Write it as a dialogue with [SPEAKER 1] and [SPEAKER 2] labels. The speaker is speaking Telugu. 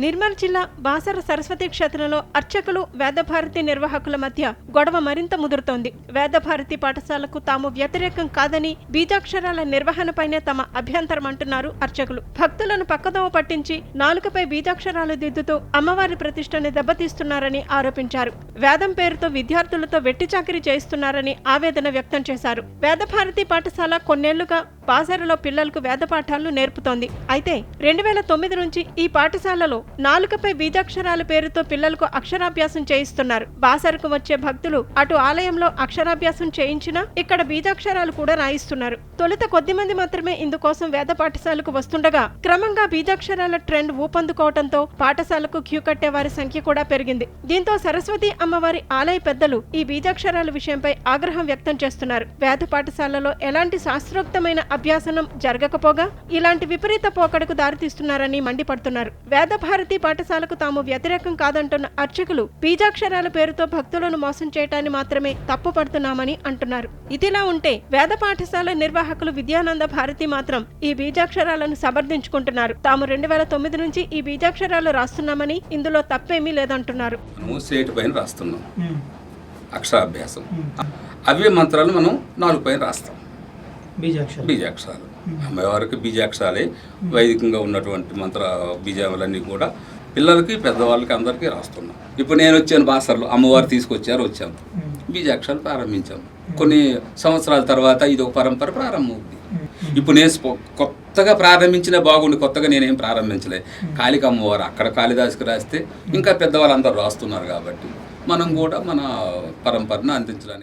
[SPEAKER 1] నిర్మల్ జిల్లా బాసర సరస్వతి క్షేత్రంలో అర్చకులు వేదభారతి నిర్వాహకుల మధ్య గొడవ మరింత ముదురుతోంది. వేదభారతి పాఠశాలకు తాము వ్యతిరేకం కాదని బీజాక్షరాల నిర్వహణపైనే తమ అభ్యంతరం అంటున్నారు అర్చకులు. భక్తులను పక్కదోవ పట్టించి నాలుకపై బీజాక్షరాలు దిద్దుతూ అమ్మవారి ప్రతిష్టని దెబ్బతీస్తున్నారని ఆరోపించారు. వేదం పేరుతో విద్యార్థులతో వెట్టి చాకిరీ చేయిస్తున్నారని ఆవేదన వ్యక్తం చేశారు. వేదభారతి పాఠశాల కొన్నేళ్లుగా బాసరలో పిల్లలకు వేద పాఠాలను నేర్పుతోంది. అయితే 2009 నుంచి ఈ పాఠశాలలో నాలుకపై బీజాక్షరాల పేరుతో పిల్లలకు అక్షరాభ్యాసం చేయిస్తున్నారు. బాసరకు వచ్చే భక్తులు అటు ఆలయంలో అక్షరాభ్యాసం చేయించినా ఇక్కడ బీజాక్షరాలు కూడా రాయిస్తున్నారు. తొలుత కొద్దిమంది మాత్రమే ఇందుకోసం వేద పాఠశాలకు వస్తుండగా క్రమంగా బీజాక్షరాల ట్రెండ్ ఊపందుకోవడంతో పాఠశాలకు క్యూ కట్టే వారి సంఖ్య కూడా పెరిగింది. దీంతో సరస్వతి అమ్మవారి ఆలయ పెద్దలు ఈ బీజాక్షరాల విషయంపై ఆగ్రహం వ్యక్తం చేస్తున్నారు. వేద పాఠశాలలో ఎలాంటి శాస్త్రోక్తమైన అభ్యాసనం జరగకపోగా ఇలాంటి విపరీత పోకడకు దారితీస్తున్నారని మండిపడుతున్నారు. వేదభారతి పాఠశాలకు తాము వ్యతిరేకం కాదంటున్న అర్చకులు బీజాక్షరాల పేరుతో భక్తులను మోసం చేయటాన్ని మాత్రమే తప్పుపడుతున్నామని అంటున్నారు. ఇదిలా ఉంటే వేద పాఠశాల నిర్వాహకులు విద్యానంద భారతి మాత్రం ఈ బీజాక్షరాలను సమర్థించుకుంటున్నారు. తాము 2009 నుంచి ఈ బీజాక్షరాలు రాస్తున్నామని ఇందులో తప్పేమీ లేదంటున్నారు.
[SPEAKER 2] అక్షరాభ్యాసం అవే మంత్రాలు మనం 4 పైన రాస్తాం. బీజాక్షరాలు అమ్మవారికి బీజాక్షరాలే వైదికంగా ఉన్నటువంటి మంత్ర బీజాలన్నీ కూడా పిల్లలకి పెద్దవాళ్ళకి అందరికీ రాస్తున్నాం. ఇప్పుడు నేను వచ్చాను బాసర్లో, అమ్మవారు వచ్చాము బీజాక్షరాలు ప్రారంభించాము. కొన్ని సంవత్సరాల తర్వాత ఇది ఒక పరంపర ప్రారంభమవుతుంది. ఇప్పుడు నేను కొత్తగా ప్రారంభించిన బాగుండి, కొత్తగా నేనేం ప్రారంభించలే. కాళిక అమ్మవారు అక్కడ కాళిదాసుకి రాస్తే ఇంకా పెద్దవాళ్ళు అందరూ రాస్తున్నారు కాబట్టి మనం కూడా మన పరంపరను అందించడానికి